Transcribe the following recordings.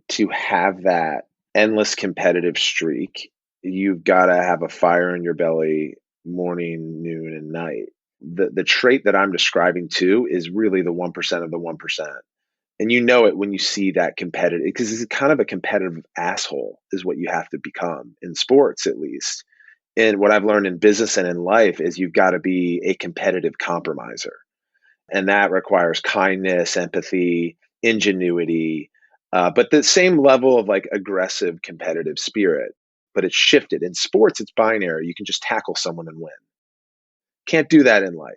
to have that endless competitive streak, you've got to have a fire in your belly morning, noon, and night. The trait that I'm describing too is really the 1% of the 1%. And you know it when you see that competitive, because it's kind of a competitive asshole is what you have to become in sports, at least. And what I've learned in business and in life is you've got to be a competitive compromiser. And that requires kindness, empathy, ingenuity, but the same level of like aggressive competitive spirit. But it's shifted. In sports, it's binary. You can just tackle someone and win. Can't do that in life.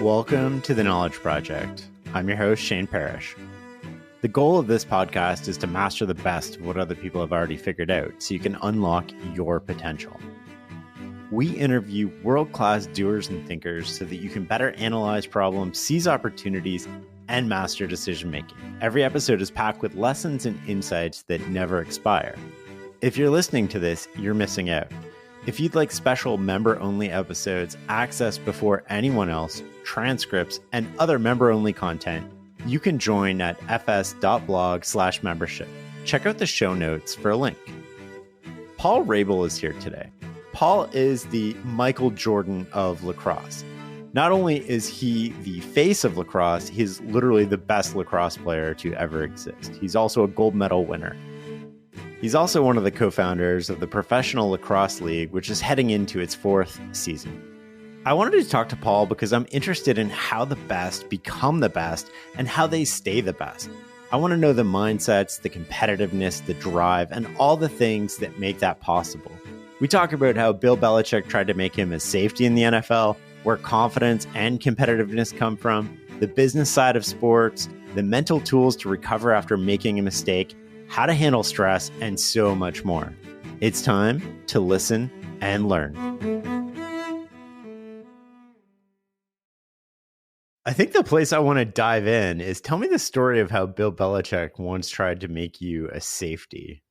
Welcome to the Knowledge Project. I'm your host, Shane Parrish. The goal of this podcast is to master the best of what other people have already figured out so you can unlock your potential. We interview world-class doers and thinkers so that you can better analyze problems, seize opportunities, and master decision-making. Every episode is packed with lessons and insights that never expire. If you're listening to this, you're missing out. If you'd like special member-only episodes, access before anyone else, transcripts, and other member-only content, you can join at fs.blog/membership. Check out the show notes for a link. Paul Rabil is here today. Paul is the Michael Jordan of lacrosse. Not only is he the face of lacrosse, he's literally the best lacrosse player to ever exist. He's also a gold medal winner. He's also one of the co-founders of the Professional Lacrosse League, which is heading into its 4th season. I wanted to talk to Paul because I'm interested in how the best become the best and how they stay the best. I want to know the mindsets, the competitiveness, the drive, and all the things that make that possible. We talk about how Bill Belichick tried to make him a safety in the NFL, where confidence and competitiveness come from, the business side of sports, the mental tools to recover after making a mistake, how to handle stress, and so much more. It's time to listen and learn. I think the place I want to dive in is tell me the story of how Bill Belichick once tried to make you a safety.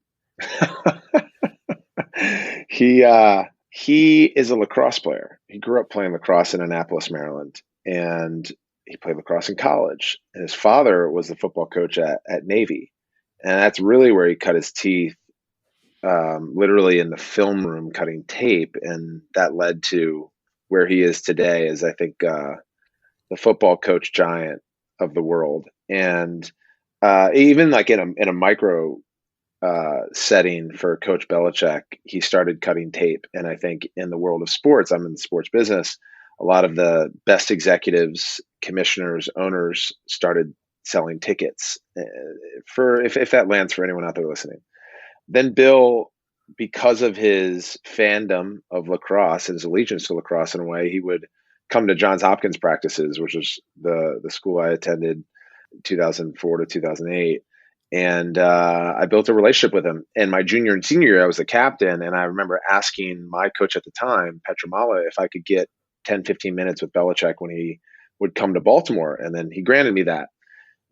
He is a lacrosse player. He grew up playing lacrosse in Annapolis, Maryland, and he played lacrosse in college. And his father was the football coach at Navy. And that's really where he cut his teeth, literally in the film room cutting tape. And that led to where he is today as, I think, the football coach giant of the world. And even like in a micro setting for Coach Belichick, he started cutting tape. And I think in the world of sports, I'm in the sports business, a lot of the best executives, commissioners, owners started selling tickets for if that lands for anyone out there listening. Then Bill, because of his fandom of lacrosse and his allegiance to lacrosse in a way, he would come to Johns Hopkins practices, which is the school I attended 2004 to 2008. And I built a relationship with him. And my junior and senior year, I was the captain. And I remember asking my coach at the time, Petramala, if I could get 10, 15 minutes with Belichick when he would come to Baltimore. And then he granted me that.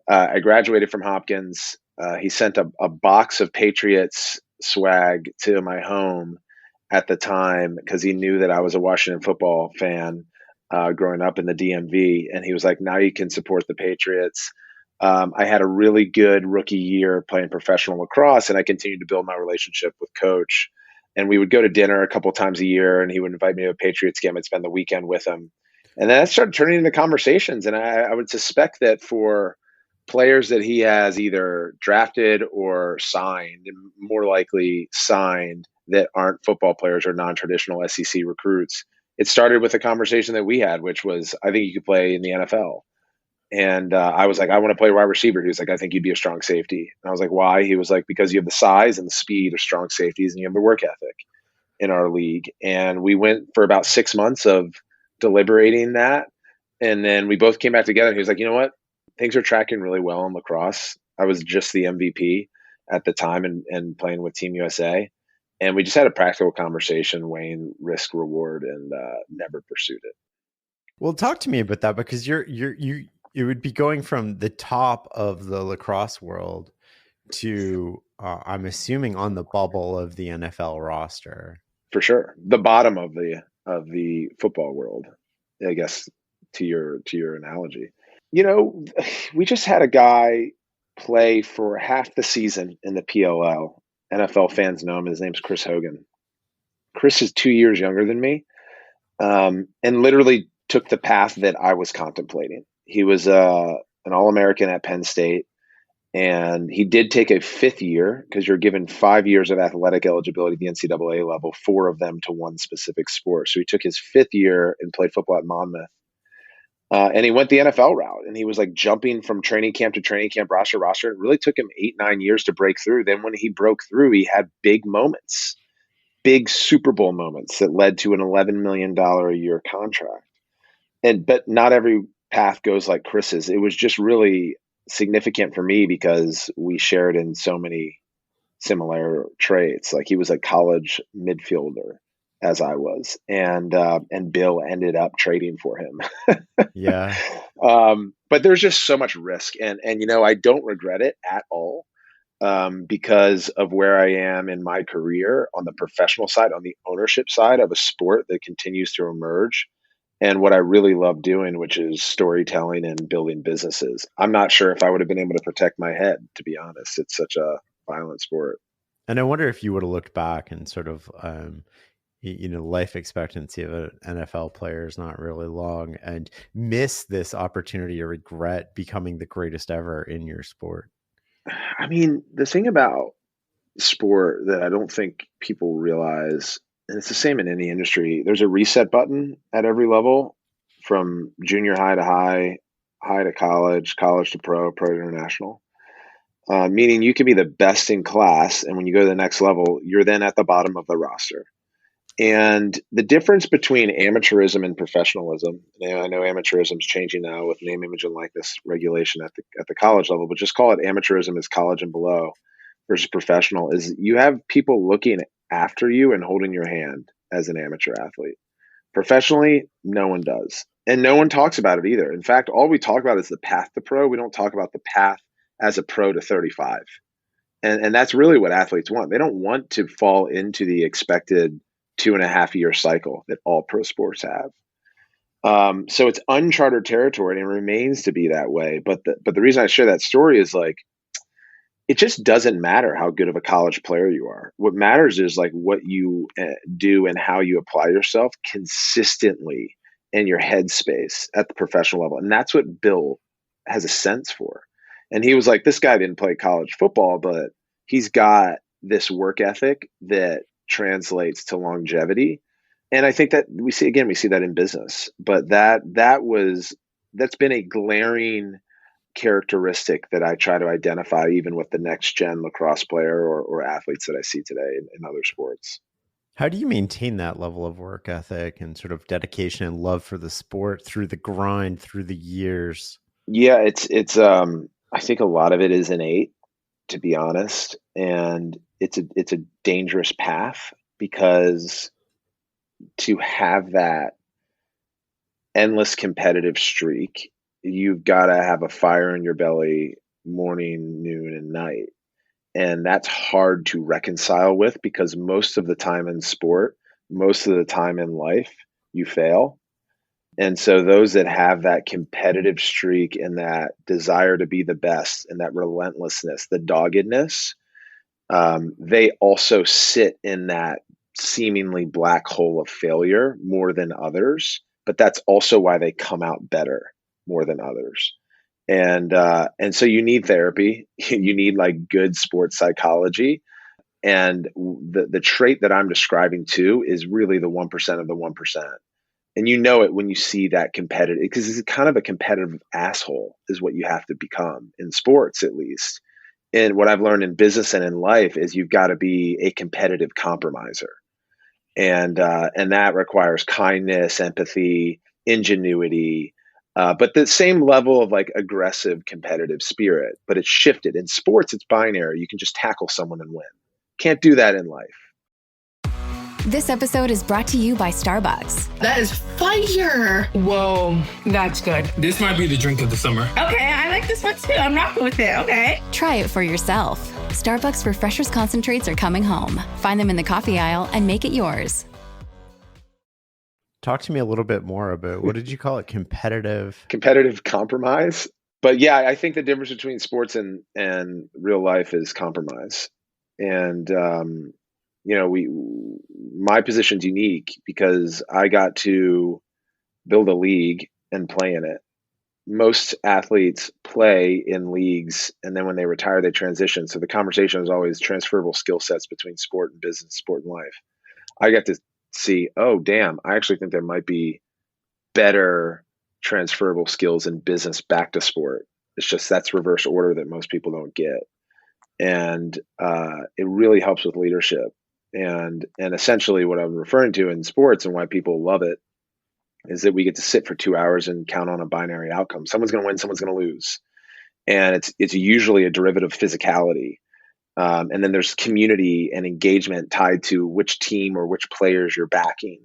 I graduated from Hopkins. He sent a box of Patriots swag to my home at the time because he knew that I was a Washington football fan growing up in the DMV. And he was like, now you can support the Patriots. I had a really good rookie year playing professional lacrosse, and I continued to build my relationship with Coach. And we would go to dinner a couple times a year, and he would invite me to a Patriots game and spend the weekend with him. And then that started turning into conversations. And I would suspect that for players that he has either drafted or signed, and more likely signed, that aren't football players or non-traditional SEC recruits, it started with a conversation that we had, which was, I think you could play in the NFL. And I was like, I want to play wide receiver. He was like, I think you'd be a strong safety. And I was like, why? He was like, because you have the size and the speed of strong safeties and you have the work ethic in our league. And we went for about 6 months of deliberating that. And then we both came back together. And he was like, you know what? Things are tracking really well in lacrosse. I was just the MVP at the time and playing with Team USA. And we just had a practical conversation, weighing risk reward, and never pursued it. Well, talk to me about that because It would be going from the top of the lacrosse world to, I'm assuming, on the bubble of the NFL roster. For sure. The bottom of the football world, I guess, to your analogy. You know, we just had a guy play for half the season in the PLL. NFL fans know him. His name's Chris Hogan. Chris is 2 years younger than me, and literally took the path that I was contemplating. He was an All-American at Penn State, and he did take a fifth year because you're given 5 years of athletic eligibility at the NCAA level, four of them to one specific sport. So he took his fifth year and played football at Monmouth. And he went the NFL route, and he was like jumping from training camp to training camp, roster to roster. It really took him 8-9 years to break through. Then when he broke through, he had big moments, big Super Bowl moments that led to an $11 million a year contract. But not every path goes like Chris's. It was just really significant for me because we shared in so many similar traits. Like he was a college midfielder, as I was, and Bill ended up trading for him. Yeah. But there's just so much risk, and I don't regret it at all, because of where I am in my career on the professional side, on the ownership side of a sport that continues to emerge, and what I really love doing, which is storytelling and building businesses. I'm not sure if I would have been able to protect my head, to be honest. It's such a violent sport. And I wonder if you would have looked back and sort of, life expectancy of an NFL player is not really long, and miss this opportunity or regret becoming the greatest ever in your sport. I mean, the thing about sport that I don't think people realize, and it's the same in any industry, there's a reset button at every level, from junior high to high, high to college, college to pro, pro to international. Meaning you can be the best in class, and when you go to the next level, you're then at the bottom of the roster. And the difference between amateurism and professionalism, and I know amateurism is changing now with name, image, and likeness regulation at the college level, but just call it amateurism as college and below versus professional, is you have people looking after you and holding your hand as an amateur athlete. Professionally, no one does. And no one talks about it either. In fact, all we talk about is the path to pro. We don't talk about the path as a pro to 35. And that's really what athletes want. They don't want to fall into the expected 2.5 year cycle that all pro sports have. So it's uncharted territory, and it remains to be that way. But the reason I share that story is, like, it just doesn't matter how good of a college player you are. What matters is like what you do and how you apply yourself consistently in your headspace at the professional level. And that's what Bill has a sense for. And he was like, this guy didn't play college football, but he's got this work ethic that translates to longevity. And I think that we see that in business, but that's been a glaring characteristic that I try to identify even with the next gen lacrosse player or athletes that I see today in other sports. How do you maintain that level of work ethic and sort of dedication and love for the sport through the grind, through the years? Yeah, it's I think a lot of it is innate, to be honest, and it's a dangerous path, because to have that endless competitive streak, you've got to have a fire in your belly morning, noon, and night. And that's hard to reconcile with, because most of the time in sport, most of the time in life, you fail. And so those that have that competitive streak and that desire to be the best and that relentlessness, the doggedness, they also sit in that seemingly black hole of failure more than others. But that's also why they come out better more than others. And so you need therapy. You need like good sports psychology. And the trait that I'm describing too is really the 1% of the 1%. And you know it when you see that competitive, because it's kind of a competitive asshole is what you have to become in sports, at least. And what I've learned in business and in life is you've got to be a competitive compromiser. And that requires kindness, empathy, ingenuity, but the same level of like aggressive competitive spirit, but it's shifted. In sports, it's binary. You can just tackle someone and win. Can't do that in life. This episode is brought to you by Starbucks. That is fire. Whoa, that's good. This might be the drink of the summer. Okay, I like this one too. I'm rocking with it. Okay. Try it for yourself. Starbucks Refreshers concentrates are coming home. Find them in the coffee aisle and make it yours. Talk to me a little bit more about, what did you call it? Competitive compromise. But yeah, I think the difference between sports and real life is compromise. And, my position's unique because I got to build a league and play in it. Most athletes play in leagues, and then when they retire, they transition. So the conversation is always transferable skill sets between sport and business, sport and life. I got to see, oh, damn, I actually think there might be better transferable skills in business back to sport. It's just that's reverse order that most people don't get. And it really helps with leadership. And essentially what I'm referring to in sports and why people love it is that we get to sit for 2 hours and count on a binary outcome. Someone's going to win, someone's going to lose. And it's usually a derivative of physicality. And then there's community and engagement tied to which team or which players you're backing.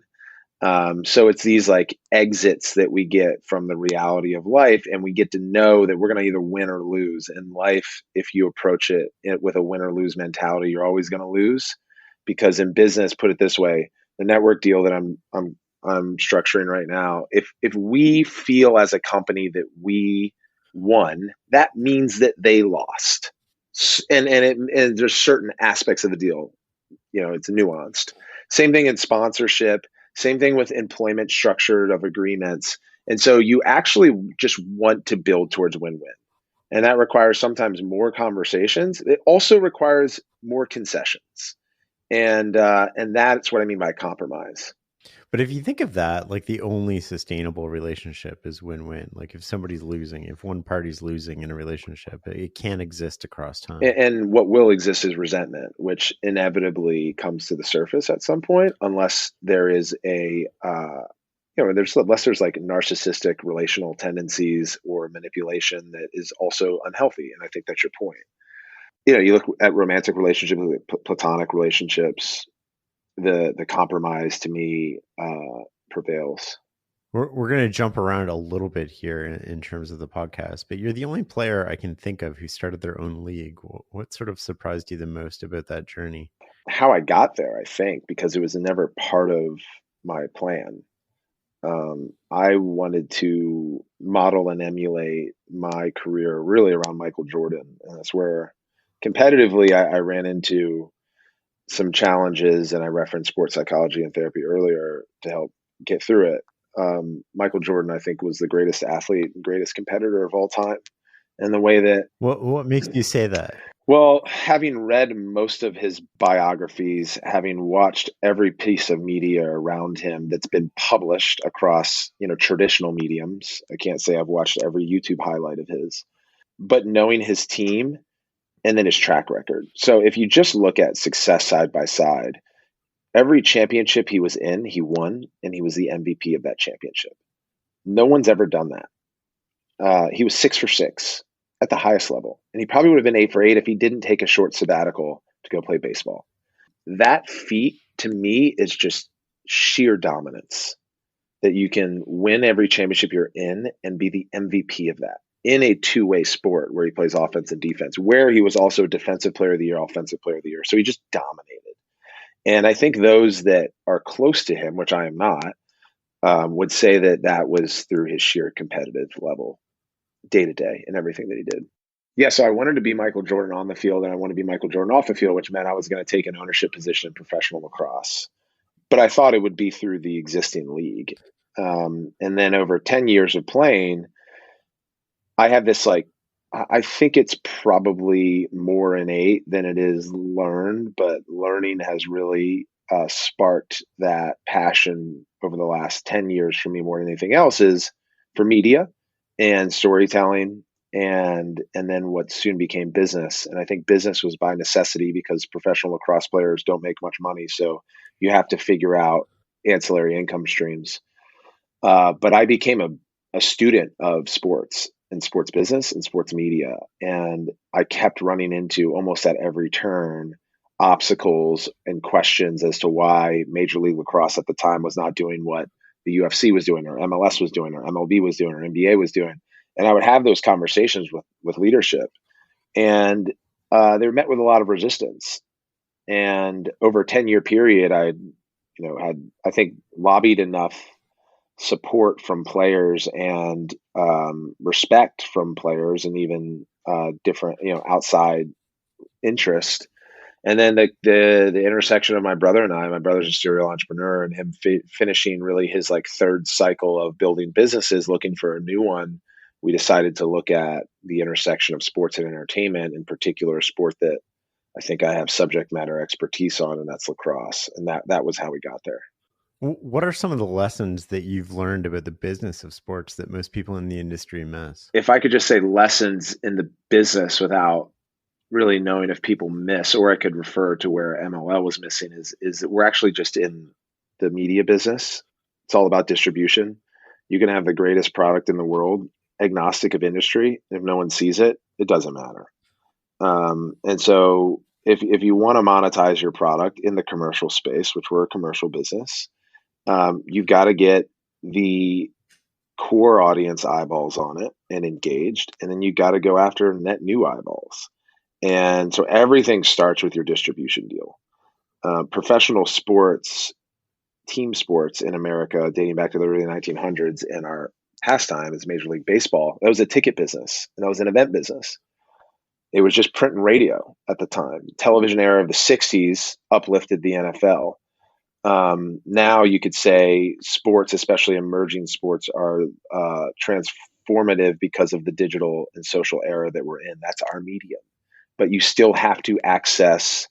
So it's these like exits that we get from the reality of life, and we get to know that we're going to either win or lose. In life, if you approach it with a win or lose mentality, you're always going to lose. Because in business, put it this way, the network deal that I'm structuring right now, if we feel as a company that we won, that means that they lost. And there's certain aspects of the deal, it's nuanced. Same thing in sponsorship, same thing with employment structure of agreements. And so you actually just want to build towards win-win. And that requires sometimes more conversations. It also requires more concessions. And that's what I mean by compromise. But if you think of that, like the only sustainable relationship is win-win. Like if somebody's losing, if one party's losing in a relationship, it can't exist across time. And what will exist is resentment, which inevitably comes to the surface at some point, unless there is unless there's like narcissistic relational tendencies or manipulation that is also unhealthy. And I think that's your point. You look at romantic relationships, platonic relationships, the compromise to me prevails. We're going to jump around a little bit here in terms of the podcast, but you're the only player I can think of who started their own league. What sort of surprised you the most about that journey? How I got there, I think, because it was never part of my plan. I wanted to model and emulate my career really around Michael Jordan. And that's where competitively I ran into some challenges, and I referenced sports psychology and therapy earlier to help get through it. Michael Jordan, I think, was the greatest athlete and greatest competitor of all time. And the way that... What makes you say that? Well, having read most of his biographies, having watched every piece of media around him that's been published across, traditional mediums. I can't say I've watched every YouTube highlight of his, but knowing his team and then his track record. So if you just look at success side by side, every championship he was in, he won, and he was the MVP of that championship. No one's ever done that. He was 6 for 6 at the highest level, and he probably would have been 8 for 8 if he didn't take a short sabbatical to go play baseball. That feat, to me, is just sheer dominance, that you can win every championship you're in and be the MVP of that in a two-way sport where he plays offense and defense, where he was also defensive player of the year, offensive player of the year. So he just dominated. And I think those that are close to him, which I am not, would say that was through his sheer competitive level, day to day, and everything that he did. Yeah, so I wanted to be Michael Jordan on the field, and I wanted to be Michael Jordan off the field, which meant I was going to take an ownership position in professional lacrosse. But I thought it would be through the existing league. And then over 10 years of playing, I have this I think it's probably more innate than it is learned, but learning has really sparked that passion over the last 10 years for me more than anything else, is for media and storytelling, and then what soon became business. And I think business was by necessity because professional lacrosse players don't make much money. So you have to figure out ancillary income streams. But I became a student of sports and sports business and sports media. And I kept running into, almost at every turn, obstacles and questions as to why Major League Lacrosse at the time was not doing what the UFC was doing, or MLS was doing, or MLB was doing, or NBA was doing. And I would have those conversations with leadership, and they were met with a lot of resistance. And over a 10-year period, had, I think, lobbied enough support from players and respect from players, and even different, outside interest. And then the intersection of my brother and I, my brother's a serial entrepreneur, and him finishing really his like third cycle of building businesses, looking for a new one. We decided to look at the intersection of sports and entertainment, in particular a sport that I think I have subject matter expertise on, and that's lacrosse. And that was how we got there. What are some of the lessons that you've learned about the business of sports that most people in the industry miss? If I could just say lessons in the business without really knowing if people miss, or I could refer to where MLL was missing, is that we're actually just in the media business. It's all about distribution. You can have the greatest product in the world, agnostic of industry. If no one sees it, it doesn't matter. And so if you want to monetize your product in the commercial space, which we're a commercial business, you've got to get the core audience eyeballs on it and engaged, and then you got to go after net new eyeballs. And so everything starts with your distribution deal. Professional sports, team sports in America, dating back to the early 1900s, and our pastime is Major League Baseball. That was a ticket business, and that was an event business. It was just print and radio at the time. Television era of the 60s uplifted the NFL. Now you could say sports, especially emerging sports, are transformative because of the digital and social era that we're in. That's our medium. But you still have to access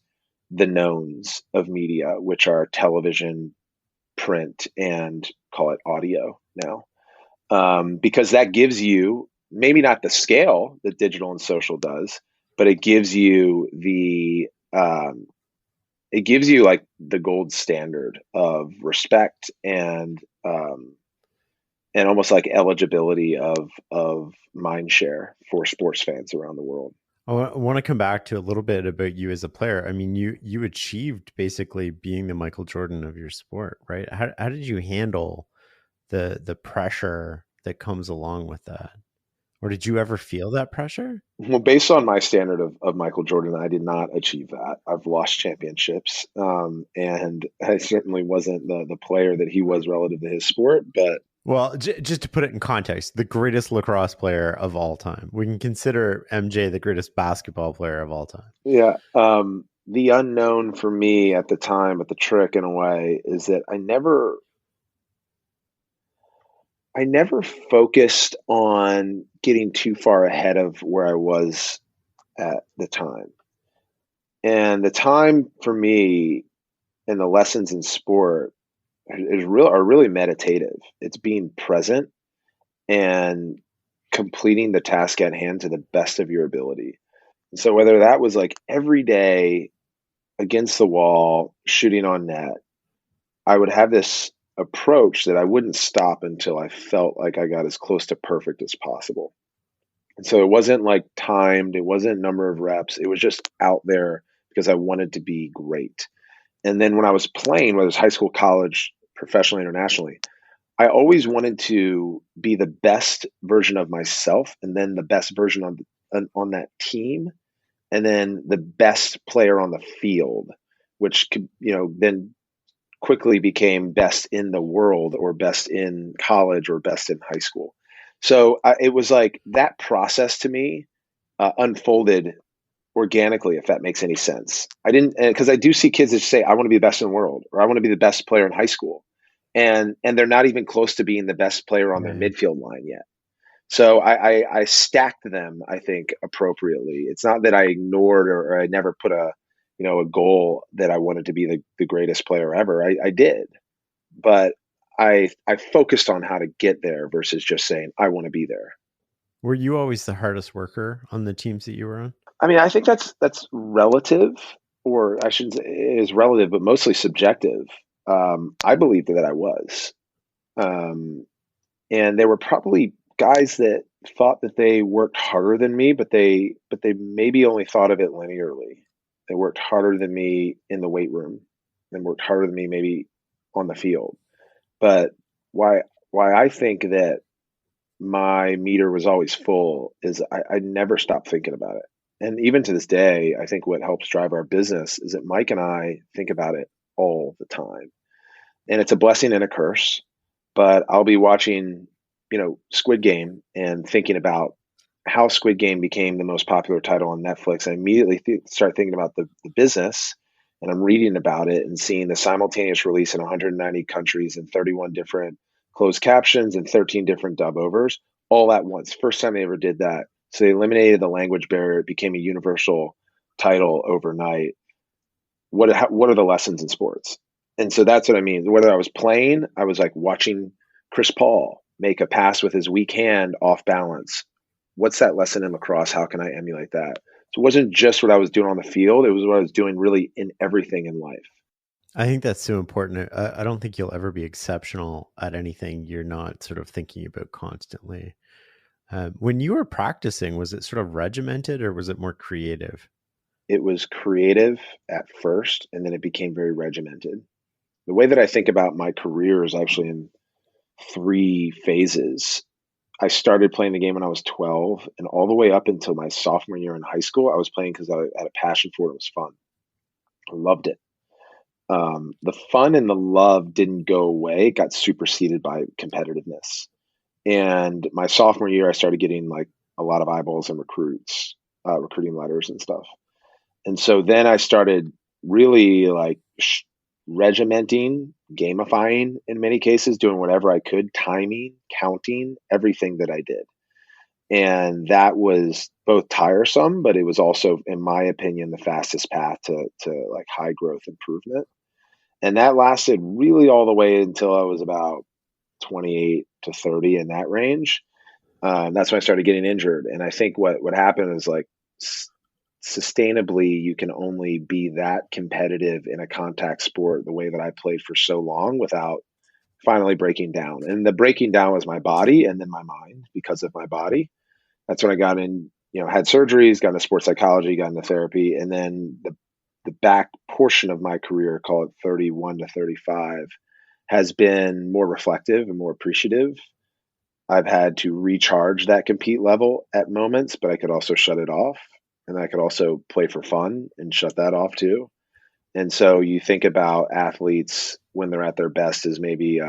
the knowns of media, which are television, print, and call it audio now. Because that gives you maybe not the scale that digital and social does, but it gives you like the gold standard of respect and almost like eligibility of mind share for sports fans around the world. I want to come back to a little bit about you as a player. I mean, you achieved basically being the Michael Jordan of your sport, right? How did you handle the pressure that comes along with that? Or did you ever feel that pressure? Well, based on my standard of Michael Jordan, I did not achieve that. I've lost championships, and I certainly wasn't the player that he was relative to his sport. But well, just to put it in context, the greatest lacrosse player of all time. We can consider MJ the greatest basketball player of all time. Yeah. The unknown for me at the time, but the trick in a way, is that I never focused on getting too far ahead of where I was at the time. And the time for me and the lessons in sport are really meditative. It's being present and completing the task at hand to the best of your ability. And so whether that was like every day against the wall, shooting on net, I would have this approach that I wouldn't stop until I felt like I got as close to perfect as possible. And so it wasn't like timed, it wasn't number of reps, it was just out there because I wanted to be great. And then when I was playing, whether it's high school, college, professionally, internationally, I always wanted to be the best version of myself, and then the best version on that team, and then the best player on the field, which could, then quickly became best in the world, or best in college, or best in high school. So it was like that process to me unfolded organically, if that makes any sense. I didn't, because I do see kids that say, I want to be the best in the world, or I want to be the best player in high school. And they're not even close to being the best player on their midfield line yet. So I stacked them, I think, appropriately. It's not that I ignored or I never put a goal that I wanted to be the greatest player ever. I did, but I focused on how to get there versus just saying, I want to be there. Were you always the hardest worker on the teams that you were on? I mean, I think that's relative, or I shouldn't say it is relative, but mostly subjective. I believed that I was. And there were probably guys that thought that they worked harder than me, but they maybe only thought of it linearly. They worked harder than me in the weight room and worked harder than me maybe on the field. But why I think that my meter was always full is I never stopped thinking about it. And even to this day, I think what helps drive our business is that Mike and I think about it all the time. And it's a blessing and a curse. But I'll be watching, Squid Game and thinking about how Squid Game became the most popular title on Netflix. I immediately start thinking about the business, and I'm reading about it and seeing the simultaneous release in 190 countries and 31 different closed captions and 13 different dub overs all at once. First time they ever did that. So they eliminated the language barrier. It became a universal title overnight. What are the lessons in sports? And so that's what I mean. Whether I was playing, I was like watching Chris Paul make a pass with his weak hand off balance. What's that lesson in lacrosse? How can I emulate that? So it wasn't just what I was doing on the field. It was what I was doing really in everything in life. I think that's so important. I don't think you'll ever be exceptional at anything you're not sort of thinking about constantly. When you were practicing, was it sort of regimented or was it more creative? It was creative at first, and then it became very regimented. The way that I think about my career is actually in 3 phases. I started playing the game when I was 12, and all the way up until my sophomore year in high school, I was playing because I had a passion for it. It was fun. I loved it. The fun and the love didn't go away. It got superseded by competitiveness. And my sophomore year, I started getting like a lot of eyeballs and recruiting letters and stuff. And so then I started really like regimenting, gamifying in many cases, doing whatever I could, timing, counting, everything that I did. And that was both tiresome, but it was also, in my opinion, the fastest path to like high growth improvement. And that lasted really all the way until I was about 28 to 30, in that range. That's when I started getting injured. And I think what happened is like sustainably, you can only be that competitive in a contact sport the way that I played for so long without finally breaking down. And the breaking down was my body and then my mind because of my body. That's when I got in, had surgeries, got into sports psychology, got into therapy. And then the back portion of my career, call it 31 to 35, has been more reflective and more appreciative. I've had to recharge that compete level at moments, but I could also shut it off. And I could also play for fun and shut that off too. And so you think about athletes when they're at their best as maybe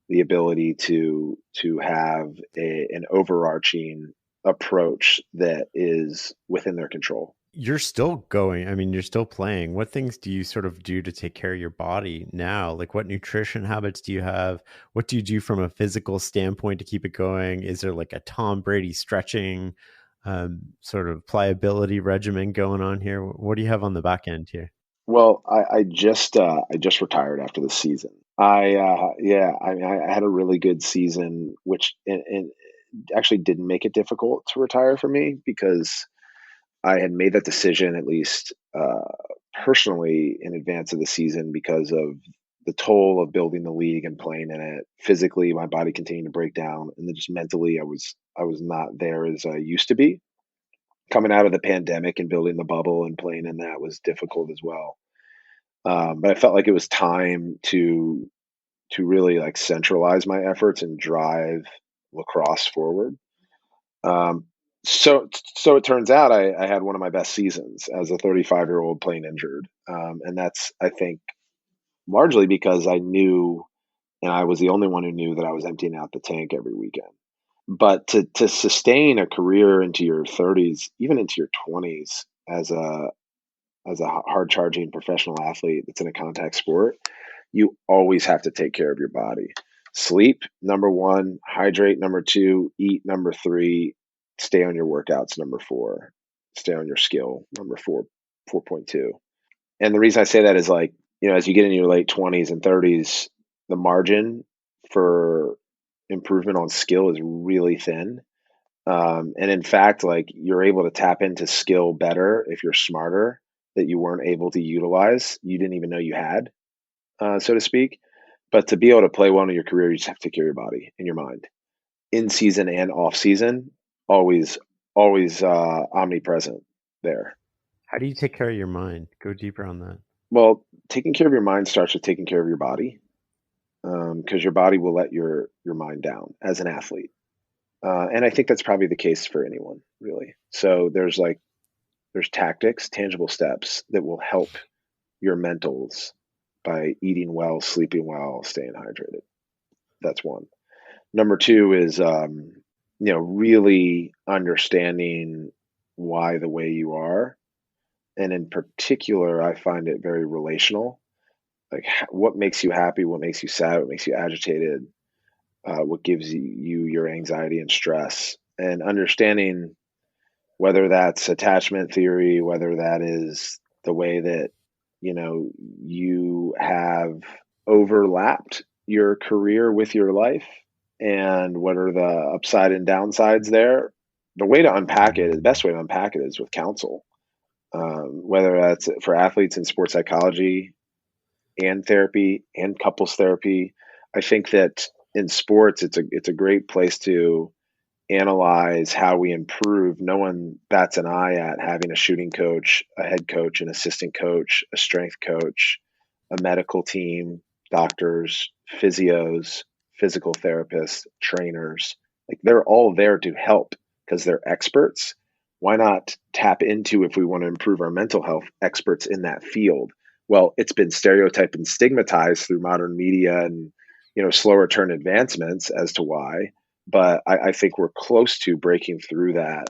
the ability to have an overarching approach that is within their control. You're still going. I mean, you're still playing. What things do you sort of do to take care of your body now? Like what nutrition habits do you have? What do you do from a physical standpoint to keep it going? Is there like a Tom Brady stretching sort of pliability regimen going on here? What do you have on the back end here? Well, I just retired after the season. I mean, I had a really good season, which and actually didn't make it difficult to retire for me because I had made that decision at least personally in advance of the season because of the toll of building the league and playing in it. Physically, my body continued to break down, and then just mentally, I was not there as I used to be. Coming out of the pandemic and building the bubble and playing in that was difficult as well. But I felt like it was time to really like centralize my efforts and drive lacrosse forward. So it turns out I had one of my best seasons as a 35-year-old playing injured, and that's, I think, largely because I knew, and I was the only one who knew, that I was emptying out the tank every weekend. But to sustain a career into your 30s, even into your 20s, as a hard charging professional athlete that's in a contact sport, you always have to take care of your body. Sleep, number 1, hydrate, number 2, eat, number 3, stay on your workouts, number 4, stay on your skill, number 4.2. And the reason I say that is like, as you get into your late 20s and 30s, the margin for improvement on skill is really thin. And in fact, like you're able to tap into skill better if you're smarter that you weren't able to utilize, you didn't even know you had, so to speak. But to be able to play well in your career, you just have to take care of your body and your mind, in season and off season, always omnipresent there. How do you take care of your mind? Go deeper on that. Well, taking care of your mind starts with taking care of your body, because your body will let your mind down as an athlete. And I think that's probably the case for anyone, really. So there's tactics, tangible steps that will help your mentals by eating well, sleeping well, staying hydrated. That's one. Number two is, really understanding why the way you are. And in particular, I find it very relational. Like what makes you happy, what makes you sad, what makes you agitated, what gives you your anxiety and stress, and understanding whether that's attachment theory, whether that is the way that, you have overlapped your career with your life, and what are the upside and downsides there. The way to unpack it, the best way to unpack it is with counsel, whether that's for athletes in sports psychology and therapy and couples therapy. I think that in sports, it's a great place to analyze how we improve. No one bats an eye at having a shooting coach, a head coach, an assistant coach, a strength coach, a medical team, doctors, physios, physical therapists, trainers. Like they're all there to help because they're experts. Why not tap into, if we want to improve our mental health, experts in that field? Well, it's been stereotyped and stigmatized through modern media and slower turn advancements as to why. But I think we're close to breaking through that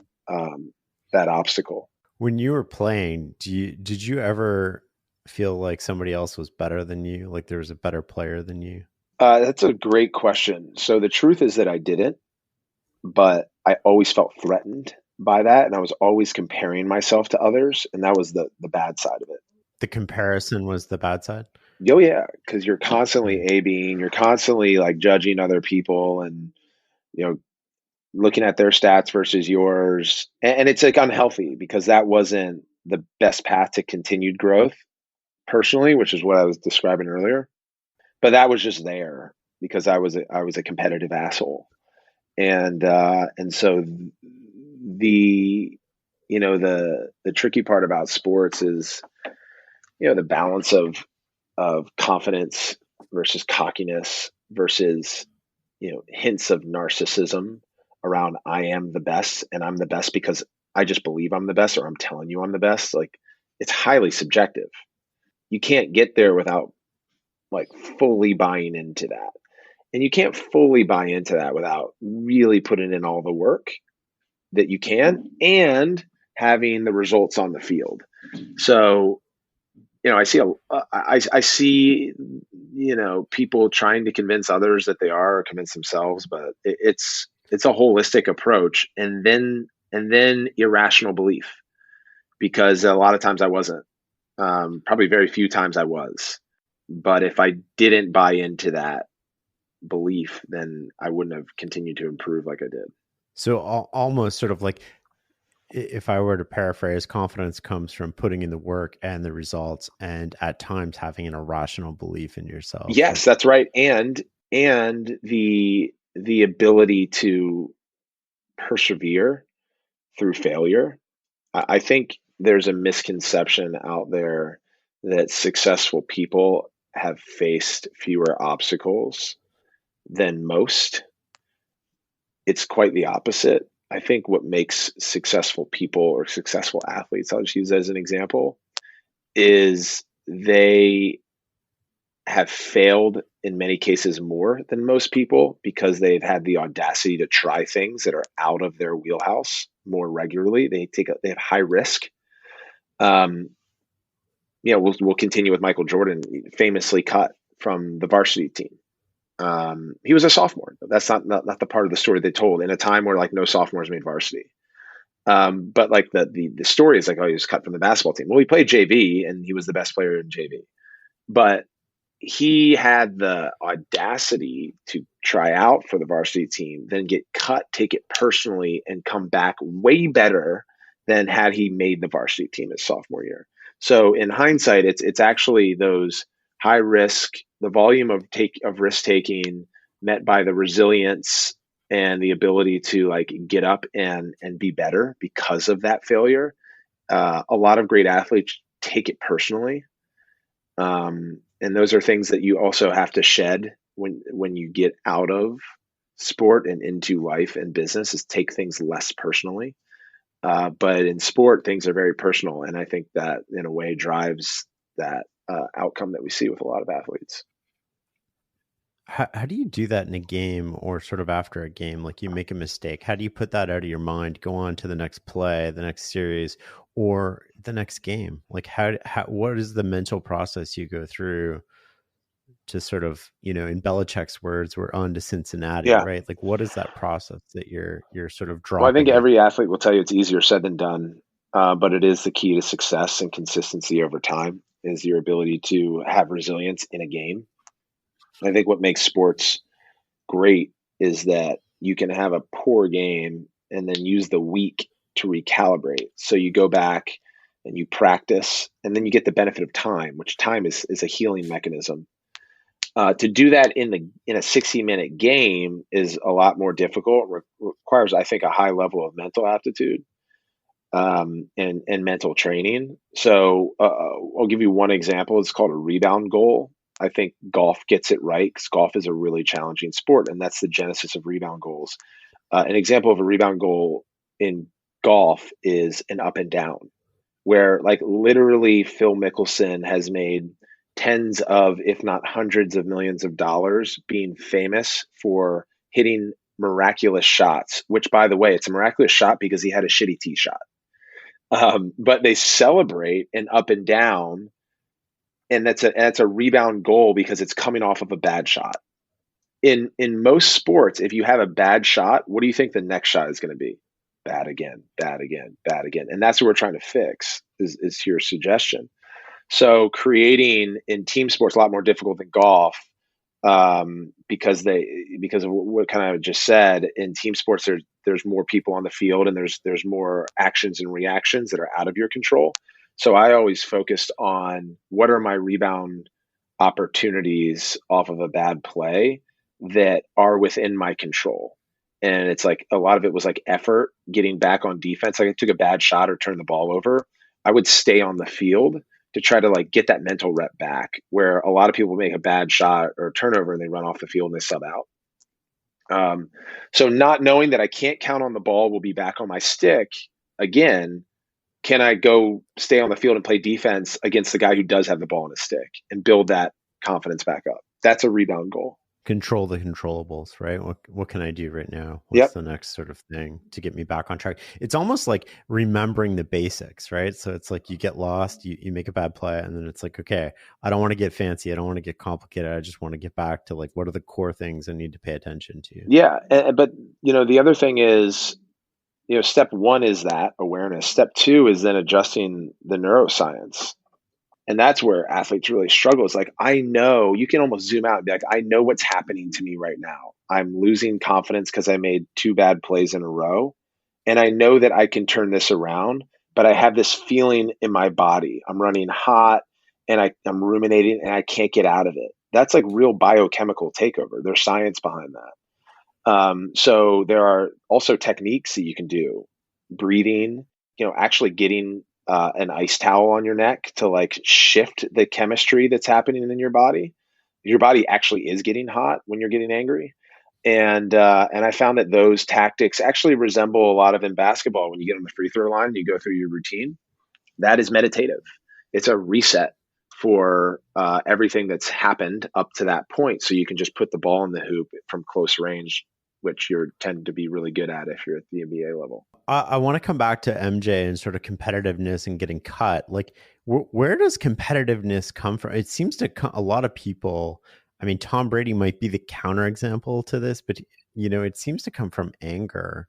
obstacle. When you were playing, did you ever feel like somebody else was better than you? Like there was a better player than you? That's a great question. So the truth is that I didn't, but I always felt threatened by that. And I was always comparing myself to others. And that was the bad side of it. The comparison was the bad side? Oh, yeah. Because you're constantly A-Bing, you're constantly like judging other people and, looking at their stats versus yours. And it's like unhealthy because that wasn't the best path to continued growth personally, which is what I was describing earlier. But that was just there because I was a competitive asshole. And so the tricky part about sports is, the balance of confidence versus cockiness versus, hints of narcissism around I am the best and I'm the best because I just believe I'm the best or I'm telling you I'm the best. Like it's highly subjective. You can't get there without like fully buying into that. And you can't fully buy into that without really putting in all the work that you can and having the results on the field. So, I see people trying to convince others that they are or convince themselves, but it's a holistic approach and then irrational belief, because a lot of times I wasn't, probably very few times I was, but if I didn't buy into that belief, then I wouldn't have continued to improve like I did. So almost sort of like, if I were to paraphrase, confidence comes from putting in the work and the results, and at times having an irrational belief in yourself. Yes, that's right. And the ability to persevere through failure. I think there's a misconception out there that successful people have faced fewer obstacles than most. It's quite the opposite. I think what makes successful people or successful athletes, I'll just use that as an example, is they have failed in many cases more than most people because they've had the audacity to try things that are out of their wheelhouse more regularly. They have high risk. We'll continue with Michael Jordan, famously cut from the varsity team. He was a sophomore. That's not the part of the story they told in a time where like no sophomores made varsity. But like the story is like, oh, he was cut from the basketball team. Well, he played JV and he was the best player in JV, but he had the audacity to try out for the varsity team, then get cut, take it personally, and come back way better than had he made the varsity team his sophomore year. So in hindsight, it's actually those high risk, the volume of risk taking met by the resilience and the ability to like get up and be better because of that failure. a lot of great athletes take it personally. And those are things that you also have to shed when you get out of sport and into life and business, is take things less personally. But in sport, things are very personal. And I think that in a way drives that outcome that we see with a lot of athletes. How do you do that in a game, or sort of after a game? Like, you make a mistake. How do you put that out of your mind, go on to the next play, the next series, or the next game? Like, what is the mental process you go through to sort of, in Belichick's words, we're on to Cincinnati, Yeah. right? Like, what is that process that you're sort of dropping? Well, I think every athlete will tell you it's easier said than done, but it is the key to success and consistency over time, is your ability to have resilience in a game. I think what makes sports great is that you can have a poor game and then use the week to recalibrate. So you go back and you practice, and then you get the benefit of time, which time is a healing mechanism. To do that in a 60-minute game is a lot more difficult. Requires, I think, a high level of mental aptitude and mental training. So I'll give you one example. It's called a rebound goal. I think golf gets it right, because golf is a really challenging sport, and that's the genesis of rebound goals. An example of a rebound goal in golf is an up and down, where, like, literally Phil Mickelson has made tens of, if not hundreds of millions of dollars being famous for hitting miraculous shots, which, by the way, it's a miraculous shot because he had a shitty tee shot. But they celebrate an up and down, and that's a rebound goal because it's coming off of a bad shot. In most sports, if you have a bad shot, what do you think the next shot is going to be? Bad again, bad again, bad again. And that's what we're trying to fix, is your suggestion. So creating in team sports a lot more difficult than golf, because of what kind of just said. In team sports, there's more people on the field, and there's more actions and reactions that are out of your control. So I always focused on, what are my rebound opportunities off of a bad play that are within my control. And it's like, a lot of it was like effort, getting back on defense. Like, I took a bad shot or turned the ball over, I would stay on the field to try to, like, get that mental rep back, where a lot of people make a bad shot or turnover and they run off the field and they sub out. So not knowing that I can't count on the ball will be back on my stick again, can I go stay on the field and play defense against the guy who does have the ball on his stick and build that confidence back up? That's a rebound goal. Control the controllables, right? What can I do right now? What's the next sort of thing to get me back on track? It's almost like remembering the basics, right? So it's like, you get lost, you make a bad play, and then it's like, okay, I don't want to get fancy, I don't want to get complicated, I just want to get back to, like, what are the core things I need to pay attention to? Yeah, but the other thing is, step one is that awareness. Step two is then adjusting the neuroscience. And that's where athletes really struggle. It's like, I know, you can almost zoom out and be like, I know what's happening to me right now. I'm losing confidence because I made 2 bad plays in a row. And I know that I can turn this around, but I have this feeling in my body. I'm running hot, and I'm ruminating, and I can't get out of it. That's like real biochemical takeover. There's science behind that. So there are also techniques that you can do, breathing, actually getting an ice towel on your neck to, like, shift the chemistry that's happening in your body. Your body actually is getting hot when you're getting angry. And I found that those tactics actually resemble a lot of in basketball. When you get on the free throw line, you go through your routine. That is meditative. It's a reset for everything that's happened up to that point. So you can just put the ball in the hoop from close range, which you tend to be really good at if you're at the NBA level. I want to come back to MJ and sort of competitiveness and getting cut. Like, where does competitiveness come from? It seems to a lot of people, I mean, Tom Brady might be the counterexample to this, but, it seems to come from anger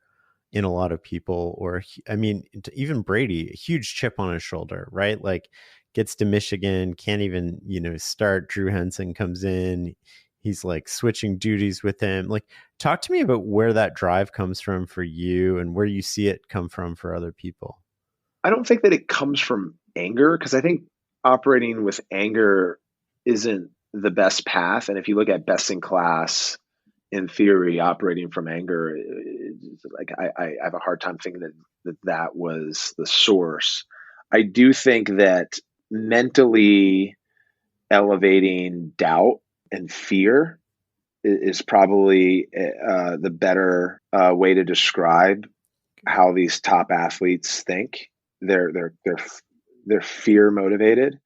in a lot of people. Or, I mean, even Brady, a huge chip on his shoulder, right? Like, gets to Michigan, can't even, start. Drew Henson comes in. He's, like, switching duties with him. Like, talk to me about where that drive comes from for you and where you see it come from for other people. I don't think that it comes from anger, because I think operating with anger isn't the best path. And if you look at best in class, in theory, operating from anger, like, I have a hard time thinking that was the source. I do think that mentally elevating doubt and fear is probably the better way to describe how these top athletes think. They're fear motivated,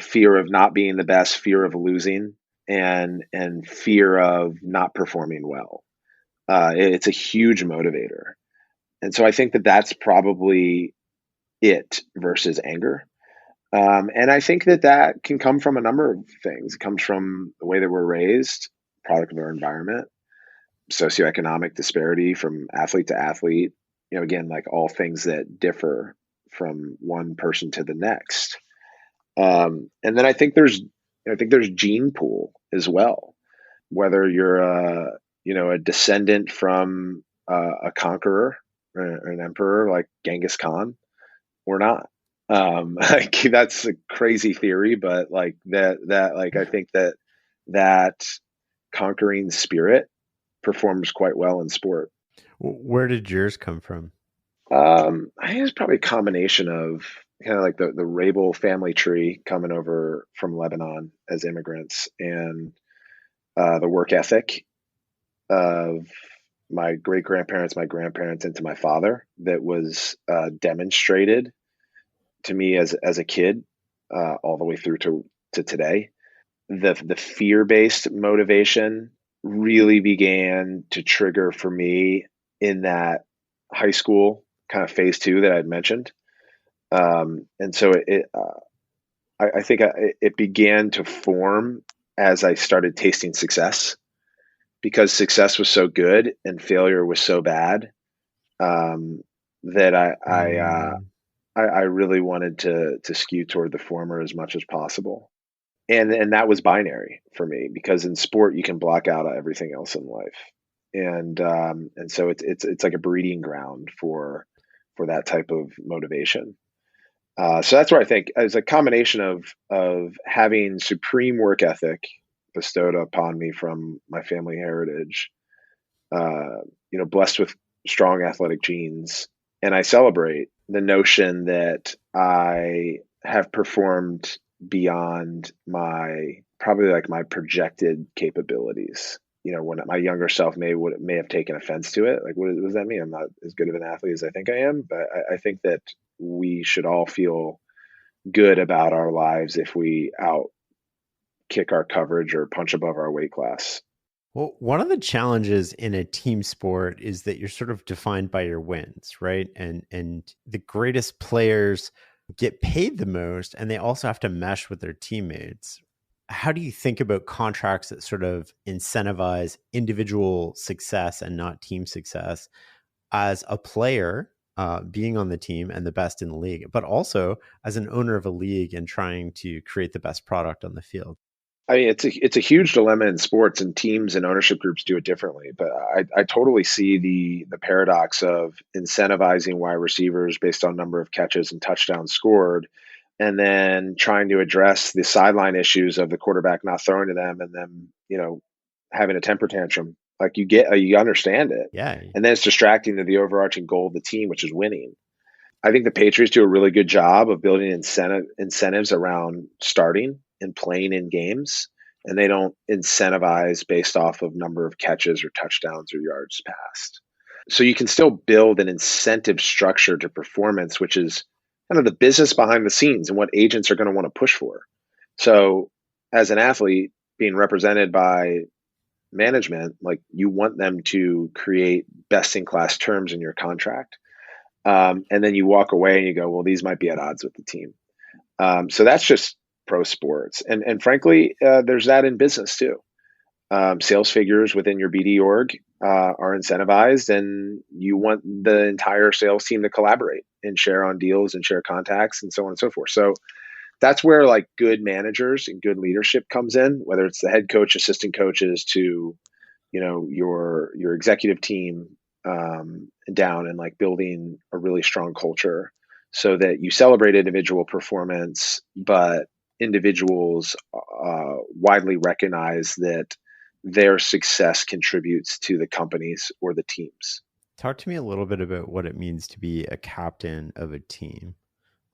fear of not being the best, fear of losing, and fear of not performing well. It's a huge motivator, and so I think that that's probably it versus anger. And I think that that can come from a number of things. It comes from the way that we're raised, product of our environment, socioeconomic disparity from athlete to athlete. Again, like all things that differ from one person to the next. And then I think there's gene pool as well. Whether you're a descendant from a conqueror or an emperor like Genghis Khan or not. Like that's a crazy theory, but like that like I think that conquering spirit performs quite well in sport. Where did yours come from? I think it's probably a combination of kind of like the Rabil family tree coming over from Lebanon as immigrants, and the work ethic of my great grandparents, my grandparents, and to my father that was demonstrated to me as a kid, all the way through to today. The fear based motivation really began to trigger for me in that high school kind of phase two that I'd mentioned. And so I think it began to form as I started tasting success, because success was so good and failure was so bad, that I really wanted to skew toward the former as much as possible. And that was binary for me, because in sport you can block out everything else in life. And so it's like a breeding ground for that type of motivation. So that's where I think as a combination of having supreme work ethic bestowed upon me from my family heritage, blessed with strong athletic genes, and I celebrate the notion that I have performed beyond my projected capabilities. When my younger self may have taken offense to it, like, what does that mean? I'm not as good of an athlete as I think I am. But I think that we should all feel good about our lives if we out kick our coverage or punch above our weight class. Well, one of the challenges in a team sport is that you're sort of defined by your wins, right? And the greatest players get paid the most, and they also have to mesh with their teammates. How do you think about contracts that sort of incentivize individual success and not team success as a player, being on the team and the best in the league, but also as an owner of a league and trying to create the best product on the field? I mean, it's a huge dilemma in sports, and teams and ownership groups do it differently. But I totally see the paradox of incentivizing wide receivers based on number of catches and touchdowns scored, and then trying to address the sideline issues of the quarterback not throwing to them, and then having a temper tantrum. Like you understand it, Yeah. And then it's distracting to the overarching goal of the team, which is winning. I think the Patriots do a really good job of building incentives around starting and playing in games, and they don't incentivize based off of number of catches or touchdowns or yards passed. So you can still build an incentive structure to performance, which is kind of the business behind the scenes and what agents are going to want to push for. So as an athlete being represented by management, like, you want them to create best in class terms in your contract. And then you walk away and you go, well, these might be at odds with the team. So that's just pro sports. And frankly, there's that in business too. Sales figures within your BD org are incentivized, and you want the entire sales team to collaborate and share on deals and share contacts and so on and so forth. So that's where like good managers and good leadership comes in, whether it's the head coach, assistant coaches, to your executive team, down, and like building a really strong culture so that you celebrate individual performance, but individuals widely recognize that their success contributes to the companies or the teams. Talk to me a little bit about what it means to be a captain of a team.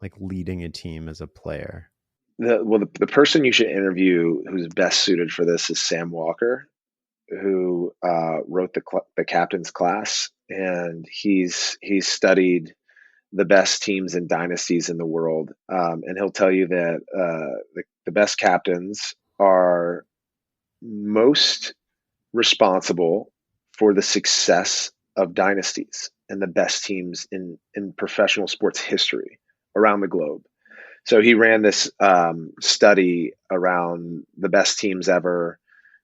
like leading a team as a player? The person you should interview who's best suited for this is Sam Walker, who wrote the captain's class, and he's studied the best teams and dynasties in the world, and he'll tell you that the best captains are most responsible for the success of dynasties and the best teams in professional sports history around the globe. So he ran this study around the best teams ever,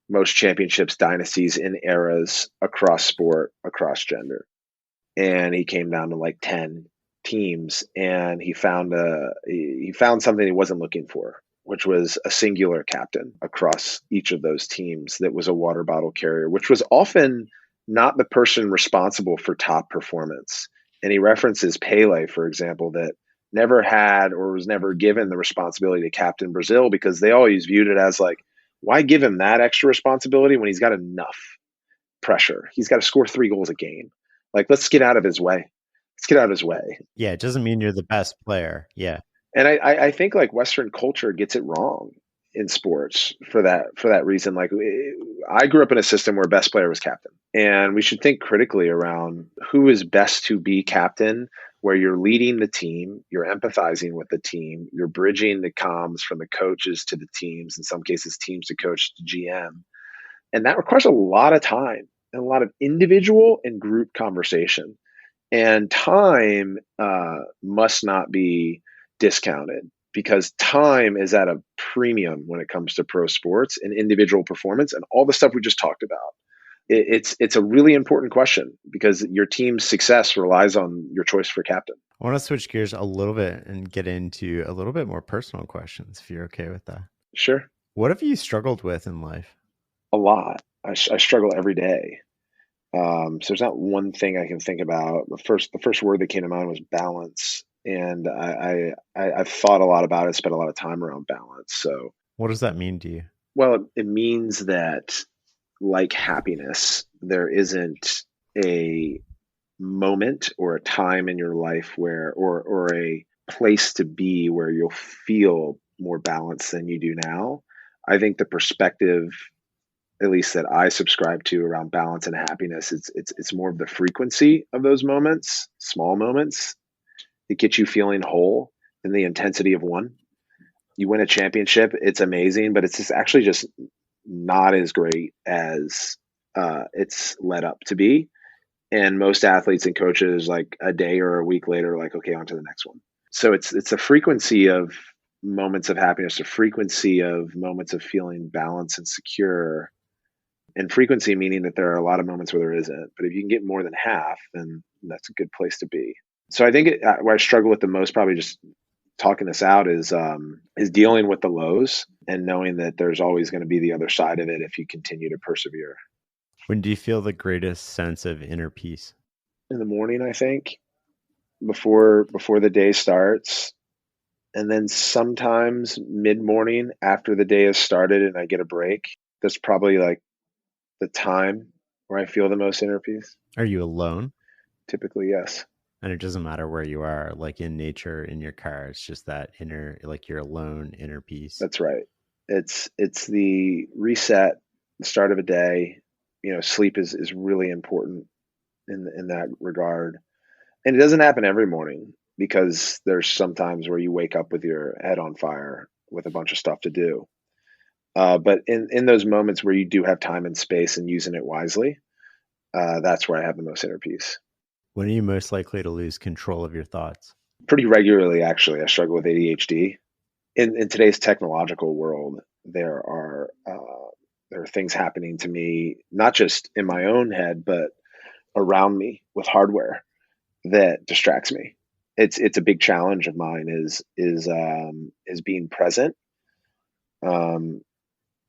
most championships, dynasties in eras across sport, across gender. And he came down to like 10 teams, and he found something he wasn't looking for, which was a singular captain across each of those teams that was a water bottle carrier, which was often not the person responsible for top performance. And he references Pele, for example, that never had or was never given the responsibility to captain Brazil, because they always viewed it as like, why give him that extra responsibility when he's got enough pressure? He's got to score 3 goals a game. Like, let's get out of his way. Let's get out of his way. Yeah, it doesn't mean you're the best player. Yeah. And I think like Western culture gets it wrong in sports for that reason. Like, I grew up in a system where best player was captain, and we should think critically around who is best to be captain, where you're leading the team, you're empathizing with the team, you're bridging the comms from the coaches to the teams, in some cases teams to coach to GM. And that requires a lot of time and a lot of individual and group conversation. And time must not be discounted, because time is at a premium when it comes to pro sports and individual performance and all the stuff we just talked about. It's a really important question, because your team's success relies on your choice for captain. I want to switch gears a little bit and get into a little bit more personal questions, if you're okay with that. Sure. What have you struggled with in life? A lot. I struggle every day. So there's not one thing I can think about. The first word that came to mind was balance. And I've thought a lot about it, spent a lot of time around balance. So what does that mean to you? Well, it means that, like happiness, there isn't a moment or a time in your life where, or a place to be where you'll feel more balanced than you do now. I think the perspective, at least that I subscribe to, around balance and happiness, it's more of the frequency of those moments, small moments, that get you feeling whole, and the intensity of one. You win a championship, it's amazing, but it's actually just not as great as it's led up to be. And most athletes and coaches, like a day or a week later, like, okay, on to the next one. So it's a frequency of moments of happiness, a frequency of moments of feeling balanced and secure. And frequency meaning that there are a lot of moments where there isn't. But if you can get more than half, then that's a good place to be. So I think where I struggle with the most, probably just talking this out, is dealing with the lows and knowing that there's always going to be the other side of it if you continue to persevere. When do you feel the greatest sense of inner peace? In the morning, I think, before the day starts, and then sometimes mid-morning after the day has started and I get a break. That's probably like the time where I feel the most inner peace. Are you alone? Typically, yes. And it doesn't matter where you are, like in nature, in your car, it's just that inner, like you're alone, inner peace. That's right. It's the reset, the start of a day. Sleep is really important in that regard. And it doesn't happen every morning, because there's some times where you wake up with your head on fire with a bunch of stuff to do. But in those moments where you do have time and space and using it wisely, that's where I have the most inner peace. When are you most likely to lose control of your thoughts? Pretty regularly, actually. I struggle with ADHD. In today's technological world, there are things happening to me, not just in my own head, but around me with hardware that distracts me. It's a big challenge of mine is being present. And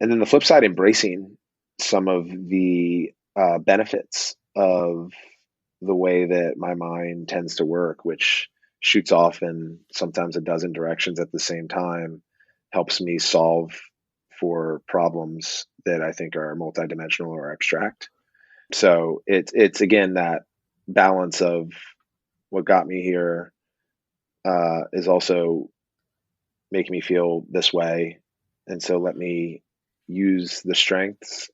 then the flip side, embracing some of the benefits of the way that my mind tends to work, which shoots off in sometimes a dozen directions at the same time, helps me solve for problems that I think are multidimensional or abstract. So it's again that balance of what got me here, is also making me feel this way. And so let me use the strengths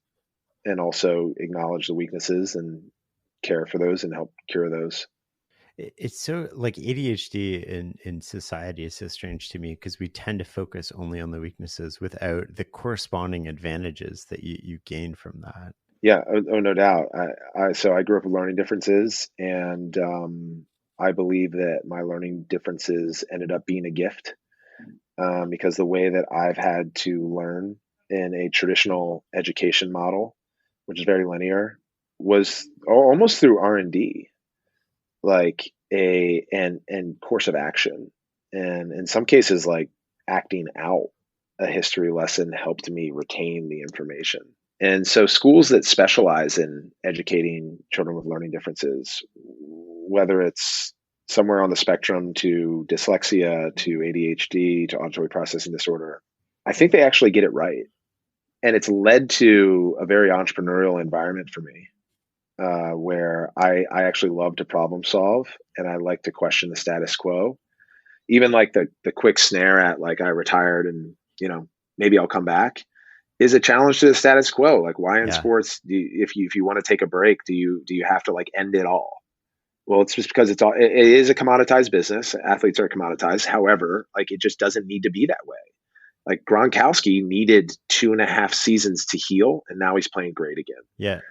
and also acknowledge the weaknesses and care for those and help cure those. It's so like ADHD in society is so strange to me because we tend to focus only on the weaknesses without the corresponding advantages that you gain from that. Yeah, no doubt. So I grew up with learning differences, and I believe that my learning differences ended up being a gift, because the way that I've had to learn in a traditional education model, which is very linear, was almost through R&D, like and course of action, and in some cases, like acting out a history lesson helped me retain the information. And so schools that specialize in educating children with learning differences, whether it's somewhere on the spectrum to dyslexia, to ADHD, to auditory processing disorder, I think they actually get it right. And it's led to a very entrepreneurial environment for me, where I actually love to problem solve and I like to question the status quo. Even like the quick snare at like I retired and maybe I'll come back is a challenge to the status quo. Like why in Yeah. sports, if you want to take a break, do you have to like end it all? Well, it's just because it is a commoditized business. Athletes are commoditized. However, like it just doesn't need to be that way. Like Gronkowski needed 2.5 seasons to heal, and now he's playing great again. Yeah.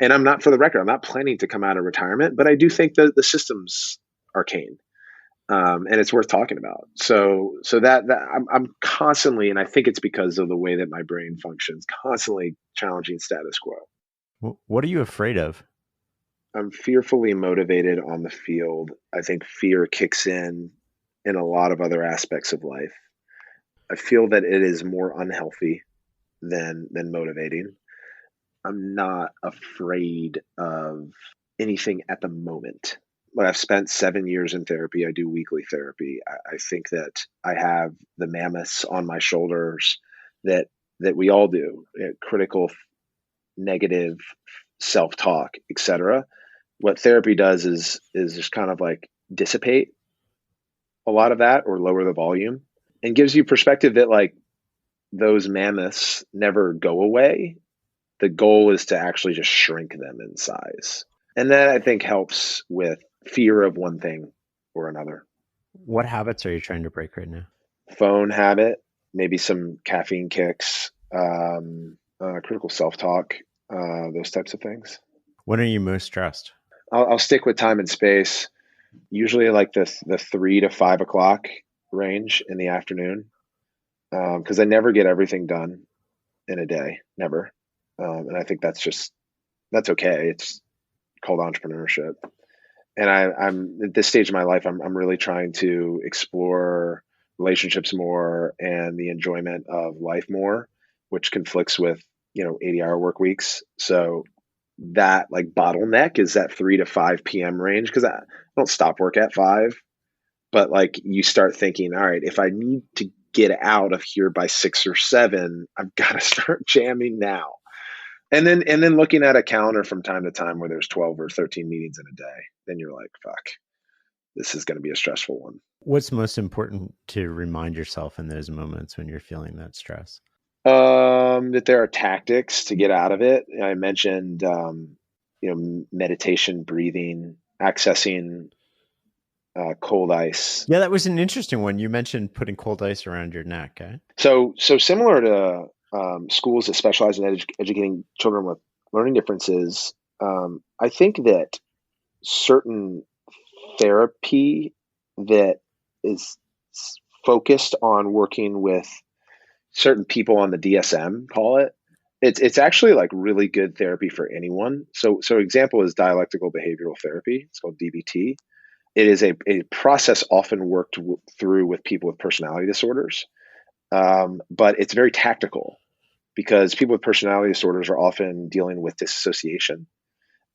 And I'm not, for the record, I'm not planning to come out of retirement, but I do think the system's arcane, and it's worth talking about. So that I'm constantly, and I think it's because of the way that my brain functions, constantly challenging status quo. What are you afraid of? I'm fearfully motivated on the field. I think fear kicks in a lot of other aspects of life. I feel that it is more unhealthy than motivating. I'm not afraid of anything at the moment. But I've spent 7 years in therapy. I do weekly therapy. I think that I have the mammoths on my shoulders that we all do, critical, negative, self-talk, etc. What therapy does is just kind of like dissipate a lot of that or lower the volume and gives you perspective that like those mammoths never go away. The goal is to actually just shrink them in size. And that I think helps with fear of one thing or another. What habits are you trying to break right now? Phone habit, maybe some caffeine kicks, critical self-talk, those types of things. When are you most stressed? I'll stick with time and space, usually like the 3 to 5 o'clock range in the afternoon, because I never get everything done in a day, never. And I think that's okay. It's called entrepreneurship. And I'm at this stage of my life, I'm really trying to explore relationships more and the enjoyment of life more, which conflicts with 80-hour work weeks. So that like bottleneck is that 3 to 5 p.m. range, because I don't stop work at 5, but like you start thinking, all right, if I need to get out of here by 6 or 7, I've got to start jamming now. And then looking at a calendar from time to time where there's 12 or 13 meetings in a day, then you're like, fuck, this is going to be a stressful one. What's most important to remind yourself in those moments when you're feeling that stress? That there are tactics to get out of it. I mentioned, meditation, breathing, accessing cold ice. Yeah, that was an interesting one. You mentioned putting cold ice around your neck. Eh? So similar to schools that specialize in educating children with learning differences, I think that certain therapy that is focused on working with certain people on the DSM, call it, it's actually like really good therapy for anyone. So example is dialectical behavioral therapy. It's called DBT. It is a process often worked through with people with personality disorders, but it's very tactical because people with personality disorders are often dealing with disassociation.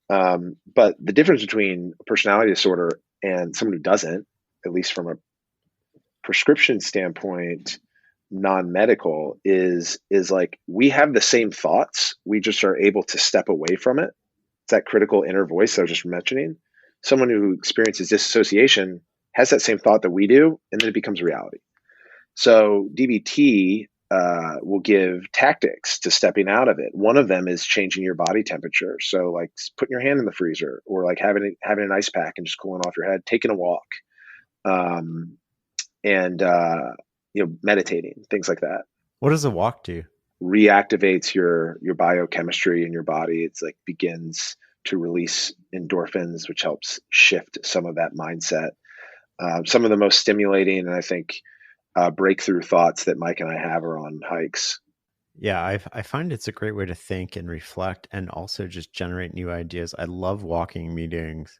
But the difference between a personality disorder and someone who doesn't, at least from a prescription standpoint, non-medical, is like we have the same thoughts. We just are able to step away from it. It's that critical inner voice I was just mentioning. Someone who experiences disassociation has that same thought that we do, and then it becomes reality. So DBT will give tactics to stepping out of it. One of them is changing your body temperature. So like putting your hand in the freezer, or like having an ice pack and just cooling off your head, taking a walk, and meditating, things like that. What does a walk do? Reactivates your biochemistry in your body. It's like begins to release endorphins, which helps shift some of that mindset. Some of the most stimulating and I think breakthrough thoughts that Mike and I have are on hikes. Yeah, I find it's a great way to think and reflect, and also just generate new ideas. I love walking meetings.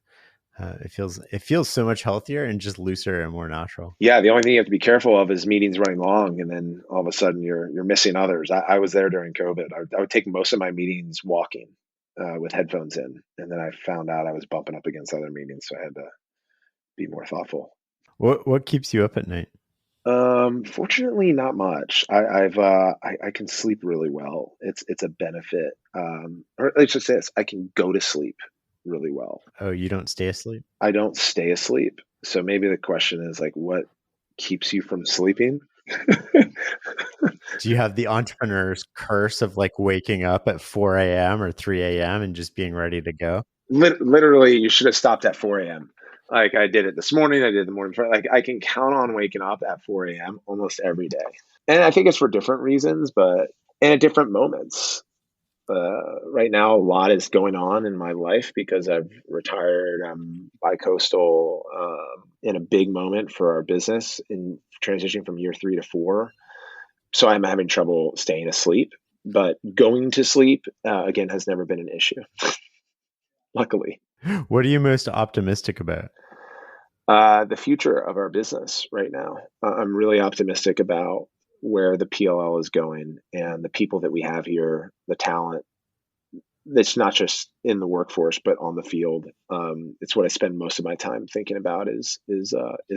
It feels so much healthier and just looser and more natural. Yeah, the only thing you have to be careful of is meetings running long, and then all of a sudden you're missing others. I was there during COVID. I would take most of my meetings walking with headphones in, and then I found out I was bumping up against other meetings, so I had to be more thoughtful. What keeps you up at night? Fortunately, not much. I can sleep really well. It's a benefit. Or let's just say this: I can go to sleep really well. Oh, you don't stay asleep? I don't stay asleep. So maybe the question is like, what keeps you from sleeping? Do you have the entrepreneur's curse of like waking up at 4 a.m. or 3 a.m. and just being ready to go? Literally, you should have stopped at 4 a.m. Like I did it this morning. I did the morning. Like I can count on waking up at 4 a.m. almost every day. And I think it's for different reasons, but and at different moments. Right now, a lot is going on in my life because I've retired. I'm bi-coastal in a big moment for our business in transitioning from year 3 to 4. So I'm having trouble staying asleep, but going to sleep, again, has never been an issue, luckily. What are you most optimistic about? The future of our business right now. I'm really optimistic about where the PLL is going and the people that we have here, the talent that's not just in the workforce, but on the field. It's what I spend most of my time thinking about is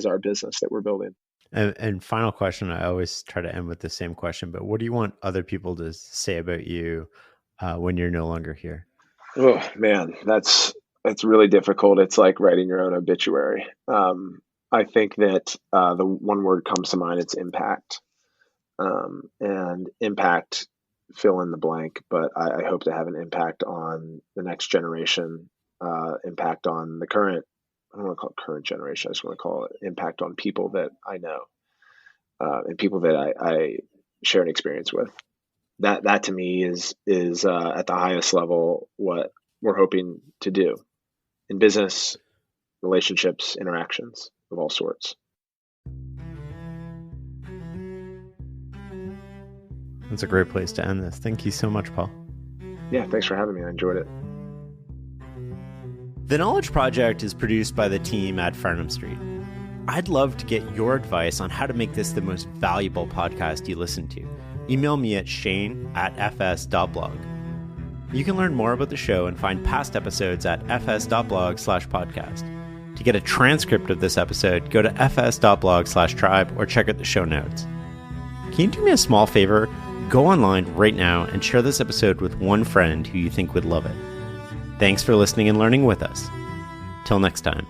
our business that we're building. And final question, I always try to end with the same question, but what do you want other people to say about you when you're no longer here? Oh man, that's really difficult. It's like writing your own obituary. I think that the one word comes to mind, it's impact. And impact, fill in the blank, but I hope to have an impact on the next generation, impact on the current, I don't want to call it current generation, I just want to call it impact on people that I know, and people that I share an experience with. That to me is at the highest level what we're hoping to do in business, relationships, interactions of all sorts. That's a great place to end this. Thank you so much, Paul. Yeah, thanks for having me. I enjoyed it. The Knowledge Project is produced by the team at Farnham Street. I'd love to get your advice on how to make this the most valuable podcast you listen to. Email me at shane@fs.blog. You can learn more about the show and find past episodes at fs.blog/podcast. To get a transcript of this episode, go to fs.blog/tribe or check out the show notes. Can you do me a small favor? Go online right now and share this episode with one friend who you think would love it. Thanks for listening and learning with us. Till next time.